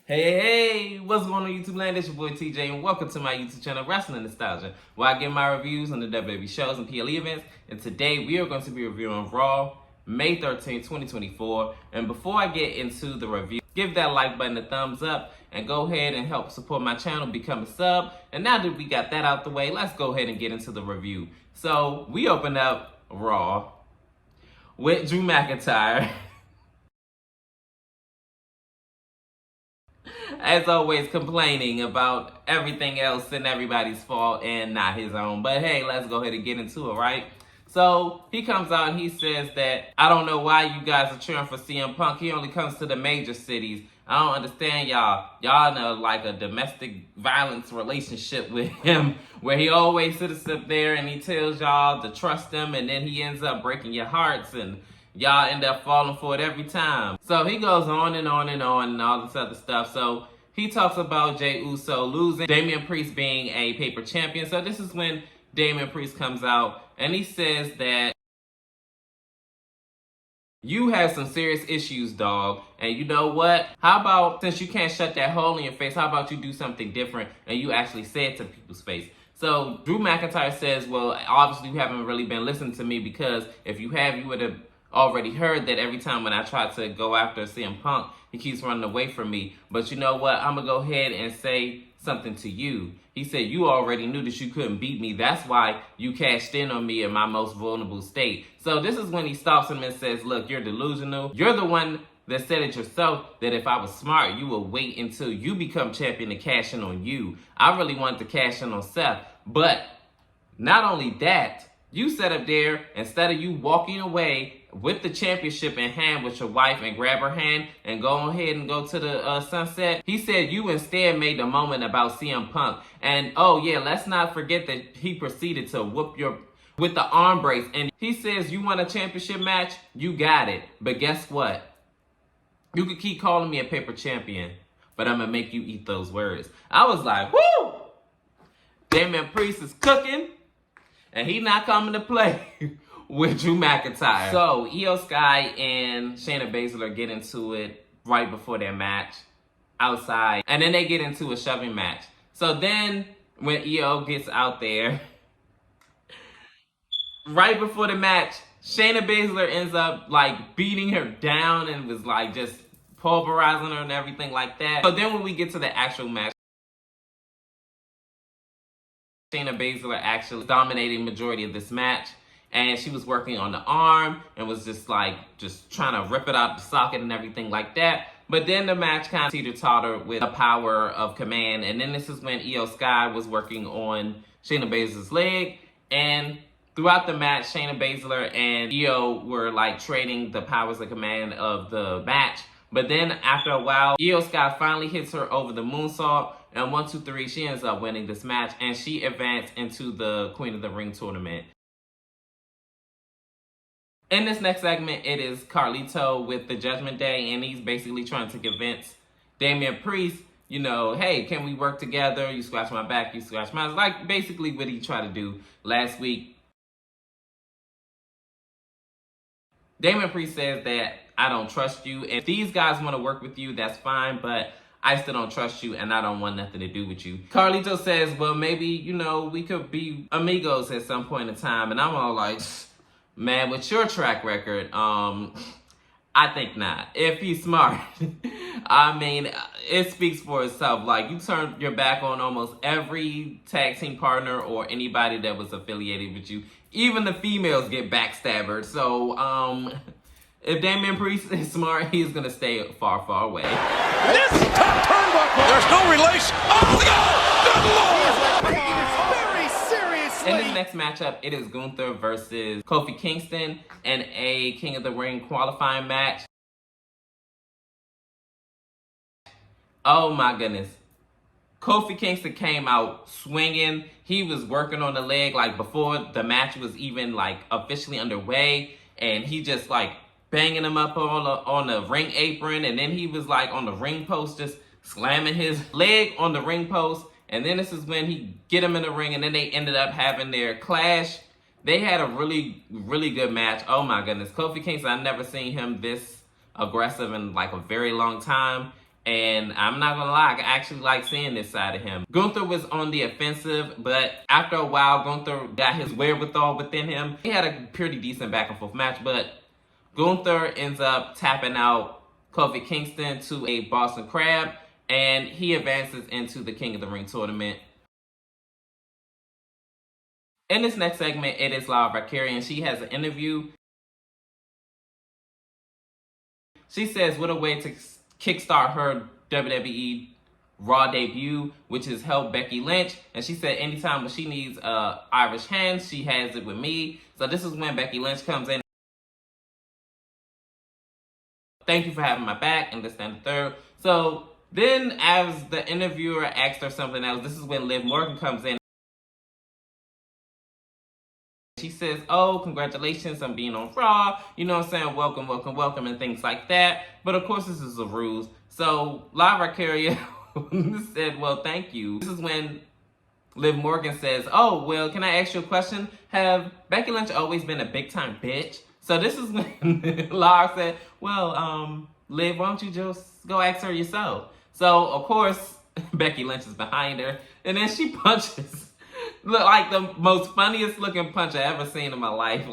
Hey, what's going on YouTube land? It's your boy TJ and welcome to my YouTube channel, Wrestling Nostalgia, where I give my reviews on the WWE shows and PLE events. And today we are going to be reviewing Raw, May 13, 2024. And before I get into the review, give that like button a thumbs up and go ahead and help support my channel, become a sub. And now that we got that out the way, let's go ahead and get into the review. So we opened up Raw with Drew McIntyre. As always, complaining about everything else and everybody's fault and not his own. But hey, let's go ahead and get into it, right? So he comes out and he says that, I don't know why you guys are cheering for CM Punk. He only comes to the major cities. I don't understand y'all. Y'all know like a domestic violence relationship with him where he always sits up there and he tells y'all to trust him, and then he ends up breaking your hearts and y'all end up falling for it every time. So he goes on and on and on and all this other stuff. So he talks about Jey Uso losing, Damian Priest being a paper champion. So this is when Damian Priest comes out and he says that you have some serious issues, dog. And you know what? How about, since you can't shut that hole in your face, how about you do something different and you actually say it to people's face? So Drew McIntyre says, well, obviously you haven't really been listening to me, because if you have, you would have already heard that every time when I try to go after CM Punk, he keeps running away from me. But you know what? I'm going to go ahead and say something to you. He said, you already knew that you couldn't beat me. That's why you cashed in on me in my most vulnerable state. So this is when he stops him and says, look, you're delusional. You're the one that said it yourself, that if I was smart, you would wait until you become champion to cash in on you. I really wanted to cash in on Seth. But not only that, you sat up there, instead of you walking away with the championship in hand with your wife and grab her hand and go ahead and go to the sunset, he said you instead made the moment about CM Punk. And oh yeah, let's not forget that he proceeded to whoop your with the arm brace. And he says, you want a championship match? You got it. But guess what? You could keep calling me a paper champion, but I'm going to make you eat those words. I was like, whoo! Damian Priest is cooking, and he not coming to play with Drew McIntyre. So Io Sky and Shayna Baszler get into it right before their match outside. And then they get into a shoving match. So then when Io gets out there, right before the match, Shayna Baszler ends up like beating her down and was like just pulverizing her and everything like that. So then when we get to the actual match, Shayna Baszler actually dominating majority of this match, and she was working on the arm and was just trying to rip it out the socket and everything like that. But then the match kind of teeter-tottered with the power of command, and then this is when Io Sky was working on Shayna Baszler's leg, and throughout the match, Shayna Baszler and Io were like trading the powers of command of the match. But then after a while, Io Sky finally hits her over the moonsault, and 1, 2, 3, she ends up winning this match, and she advanced into the Queen of the Ring tournament. In this next segment, it is Carlito with the Judgment Day, and he's basically trying to convince Damian Priest, you know, hey, can we work together? You scratch my back, you scratch mine. Like basically what he tried to do last week. Damian Priest says that I don't trust you. If these guys want to work with you, that's fine, but I still don't trust you and I don't want nothing to do with you. Carlito says, well, maybe, you know, we could be amigos at some point in time. And I'm all like, man, with your track record, I think not. If he's smart, I mean, it speaks for itself. Like, you turned your back on almost every tag team partner or anybody that was affiliated with you. Even the females get backstabbered. So, if Damian Priest is smart, he's going to stay far, far away. This top turnbuckle. There's no relation. Oh, no! Good Lord! Very seriously. In this next matchup, it is Gunther versus Kofi Kingston in a King of the Ring qualifying match. Oh my goodness. Kofi Kingston came out swinging. He was working on the leg like before the match was even like officially underway. And he just like banging him up on the ring apron, and then he was like on the ring post just slamming his leg on the ring post. And then this is when he get him in the ring, and then they ended up having their clash. They had a really, really good match. Oh my goodness. Kofi Kingston, I've never seen him this aggressive in like a very long time. And I'm not gonna lie, I actually like seeing this side of him. Gunther was on the offensive, but after a while, Gunther got his wherewithal within him. He had a pretty decent back and forth match, but Gunther ends up tapping out Kofi Kingston to a Boston Crab, and he advances into the King of the Ring tournament. In this next segment, it is Lyra Valkyria, and she has an interview. She says, what a way to kickstart her WWE Raw debut, which has helped Becky Lynch. And she said anytime when she needs Irish hands, she has it with me. So this is when Becky Lynch comes in. Thank you for having my back, and this and the third. So then as the interviewer asked her something else, this is when Liv Morgan comes in. She says, oh, congratulations on being on Raw. You know what I'm saying? Welcome, welcome, welcome, and things like that. But of course, this is a ruse. So Lyra Valkyria said, well, thank you. This is when Liv Morgan says, oh, well, can I ask you a question? Have Becky Lynch always been a big-time bitch? So this is when Lyra said, well, Liv, why don't you just go ask her yourself? So, of course, Becky Lynch is behind her. And then she punches. Look like the most funniest looking punch I ever seen in my life.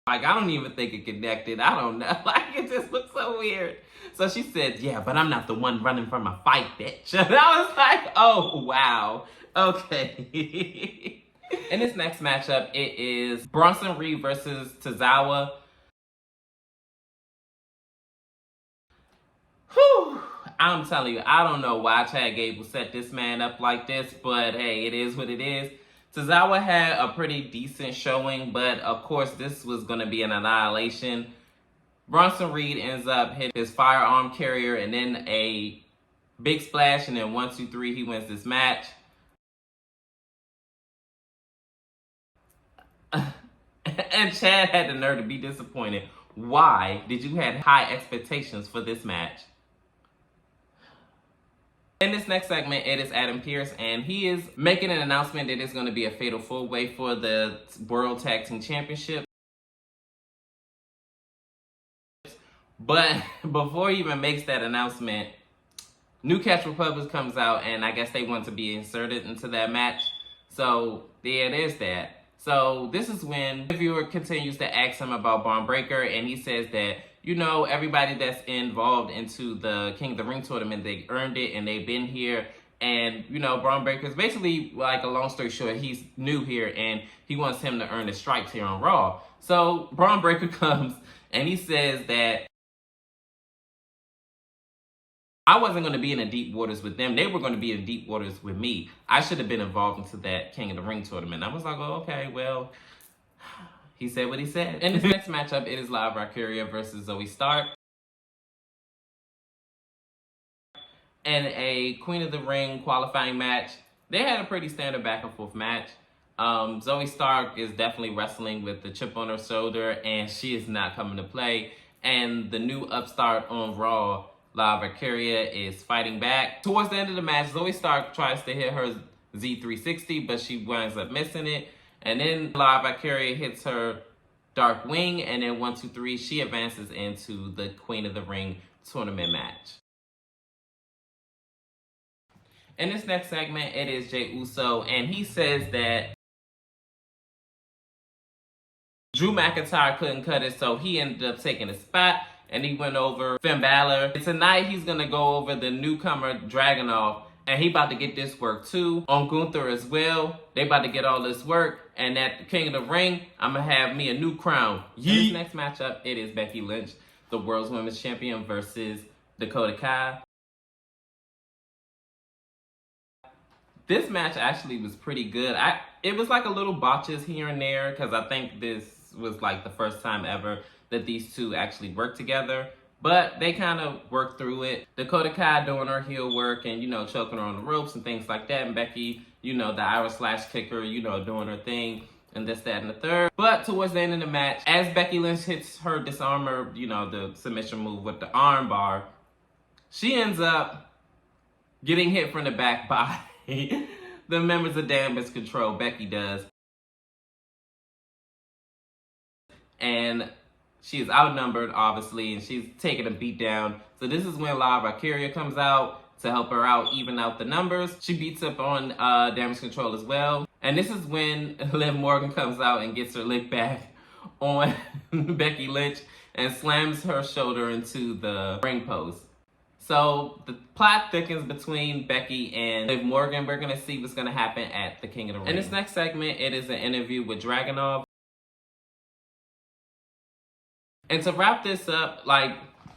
Like, I don't even think it connected. I don't know. Like, it just looks so weird. So she said, yeah, but I'm not the one running from a fight, bitch. And I was like, oh, wow. Okay. In this next matchup, it is Bronson Reed versus Tozawa. Whew. I'm telling you, I don't know why Chad Gable set this man up like this, but hey, it is what it is. Tozawa had a pretty decent showing, but of course this was going to be an annihilation. Bronson Reed ends up hitting his firearm carrier and then a big splash, and then 1, 2, 3, he wins this match. And Chad had the nerve to be disappointed. Why did you have high expectations for this match? In this next segment, it is Adam Pearce, and he is making an announcement that it's going to be a fatal four-way for the World Tag Team Championship. But before he even makes that announcement, New Catch Republic comes out, and I guess they want to be inserted into that match. So yeah, there's that. So this is when the viewer continues to ask him about Bron Breakker, and he says that, you know, everybody that's involved into the King of the Ring tournament, they earned it and they've been here. And, you know, Bron Breakker is basically, like, a long story short, he's new here and he wants him to earn his stripes here on Raw. So Bron Breakker comes and he says that I wasn't going to be in the deep waters with them. They were going to be in deep waters with me. I should have been involved into that King of the Ring tournament. I was like, oh, okay, well, he said what he said. In the next matchup, it is Lyra Valkyria versus Zoey Stark. And a Queen of the Ring qualifying match. They had a pretty standard back and forth match. Zoey Stark is definitely wrestling with the chip on her shoulder, and she is not coming to play. And the new upstart on Raw, Lyra Valkyria, is fighting back. Towards the end of the match, Zoey Stark tries to hit her Z360, but she winds up missing it. And then Lyra Valkyria hits her Dark Wing, and then 1, 2, 3, she advances into the Queen of the Ring tournament match. In this next segment, it is Jey Uso, and he says that Drew McIntyre couldn't cut it, so he ended up taking a spot, and he went over Finn Balor. And tonight, he's going to go over the newcomer Dragunov, and he about to get this work too on Gunther as well. They about to get all this work, and at the King of the Ring, I'm going to have me a new crown. In this next matchup, it is Becky Lynch, the World's Women's Champion, versus Dakota Kai. This match actually was pretty good. It was like a little botches here and there, because I think this was like the first time ever that these two actually worked together. But they kind of worked through it. Dakota Kai doing her heel work and, you know, choking her on the ropes and things like that. And Becky, you know, the Irish slash kicker, you know, doing her thing. and this, that, and the third. But towards the end of the match, as Becky Lynch hits her disarmer, the submission move with the arm bar, she ends up getting hit from the back by the members of Damage Control. Becky does. And she is outnumbered, obviously, and she's taking a beat down. So this is when La Valkyria comes out to help her out, even out the numbers. She beats up on Damage Control as well. And this is when Liv Morgan comes out and gets her lick back on Becky Lynch and slams her shoulder into the ring post. So the plot thickens between Becky and Liv Morgan. We're going to see what's going to happen at the King of the Ring. In this next segment, it is an interview with Dragunov. And to wrap this up,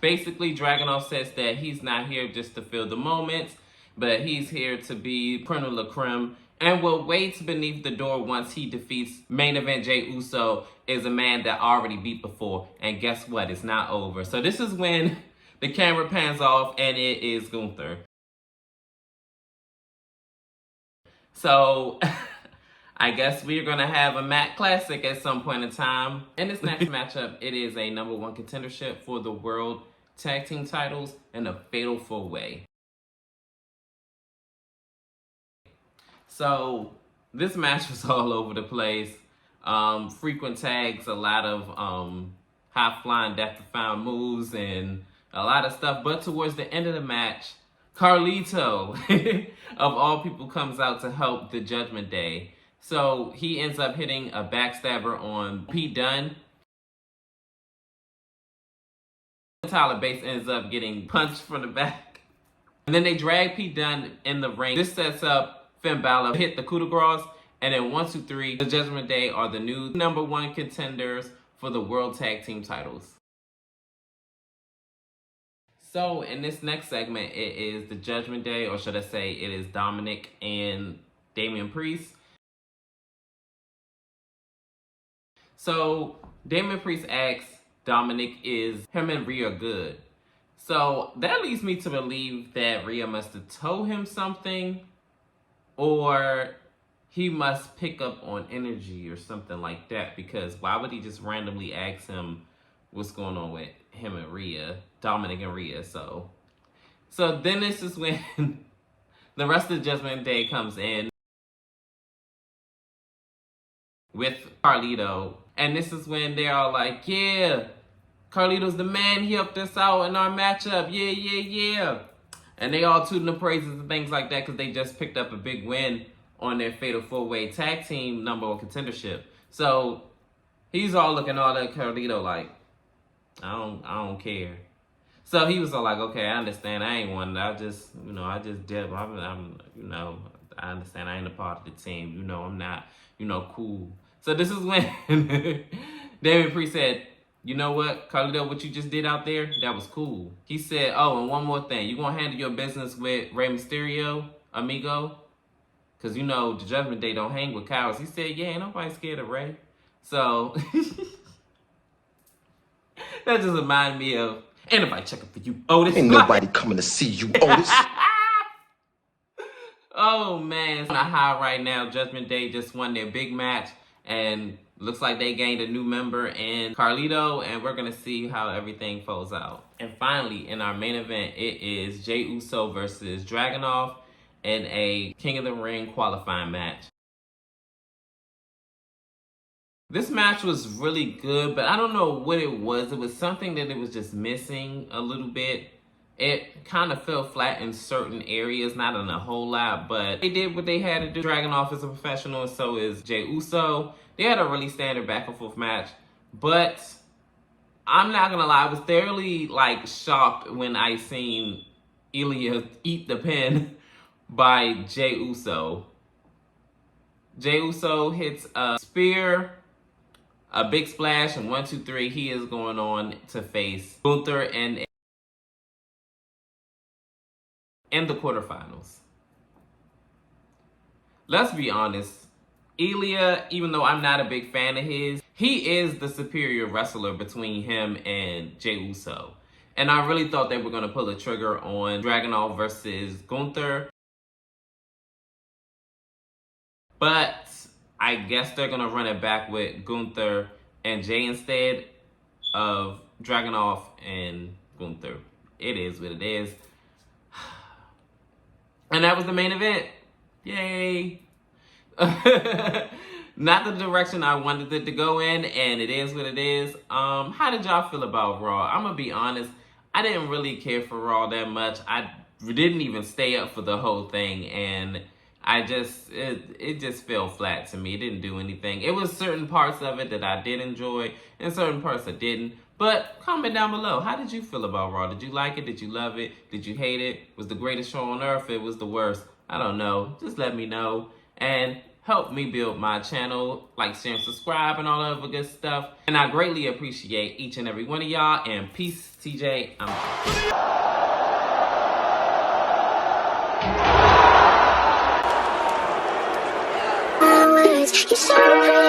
basically Dragunov says that he's not here just to fill the moments, but he's here to be creme de la creme, and will wait beneath the door once he defeats main event Jey Uso, is a man that already beat before. And guess what? It's not over. So this is when the camera pans off, and it is Gunther. So I guess we're going to have a Matt Classic at some point in time. In this next matchup, it is a #1 contendership for the World Tag Team titles in a fatal 4-way. So this match was all over the place. Frequent tags, a lot of high-flying, death-defying moves, and a lot of stuff. But towards the end of the match, Carlito, of all people, comes out to help the Judgment Day. So he ends up hitting a backstabber on Pete Dunne. Tyler Bates ends up getting punched from the back. And then they drag Pete Dunne in the ring. This sets up Finn Balor to hit the coup de grace. And then 1, 2, 3, the Judgment Day are the new #1 contenders for the World Tag Team titles. So in this next segment, it is the Judgment Day, or should I say it is Dominic and Damian Priest. So Damian Priest asks Dominic, is him and Rhea good? So that leads me to believe that Rhea must have told him something, or he must pick up on energy or something like that, because why would he just randomly ask him what's going on with him and Rhea, Dominic and Rhea? So then this is when the rest of the Judgment Day comes in with Carlito. And this is when they're all like, yeah, Carlito's the man. He helped us out in our matchup. Yeah, yeah, yeah. And they all tooting the praises and things like that because they just picked up a big win on their Fatal 4-Way Tag Team #1 contendership. So he's all looking all at Carlito like, I don't care. So he was all like, okay, I understand. I ain't one. I just dip. I'm I understand. I ain't a part of the team. I'm not, cool. So this is when Damian Priest said, you know what, Carlito, what you just did out there, that was cool. He said, oh, and one more thing. You gonna handle your business with Rey Mysterio, amigo? Because, the Judgment Day don't hang with cowards. He said, yeah, ain't nobody scared of Rey. So that just reminded me of, ain't nobody checking for you, Otis. Ain't nobody coming to see you, Otis. Oh, man. It's on a high right now. Judgment Day just won their big match. And looks like they gained a new member in Carlito. And we're going to see how everything folds out. And finally, in our main event, it is Jey Uso versus Dragunov in a King of the Ring qualifying match. This match was really good, but I don't know what it was. It was something that it was just missing a little bit. It kind of fell flat in certain areas, not in a whole lot, but they did what they had to do. Dragunov is a professional, and so is Jey Uso. They had a really standard back and forth match, but I'm not gonna lie, I was thoroughly shocked when I seen Ilya eat the pin by Jey Uso. Jey Uso hits a spear, a big splash, and 1, 2, 3, he is going on to face Gunther in the quarterfinals. Let's be honest, Ilya, even though I'm not a big fan of his, he is the superior wrestler between him and Jey Uso. And I really thought they were going to pull the trigger on Dragunov versus Gunther. But I guess they're gonna run it back with Gunther and Jay instead of Dragunov and Gunther. It is what it is. And that was the main event. Yay. Not the direction I wanted it to go in, and it is what it is. How did y'all feel about Raw? I'm gonna be honest, I didn't really care for Raw that much. I didn't even stay up for the whole thing, and it just fell flat to me. It didn't do anything. It was certain parts of it that I did enjoy, and certain parts I didn't. But comment down below. How did you feel about Raw? Did you like it? Did you love it? Did you hate it? Was the greatest show on earth? It was the worst. I don't know. Just let me know. And help me build my channel. Like, share, and subscribe, and all that other good stuff. And I greatly appreciate each and every one of y'all. And peace, TJ. I'm out. You're so pretty.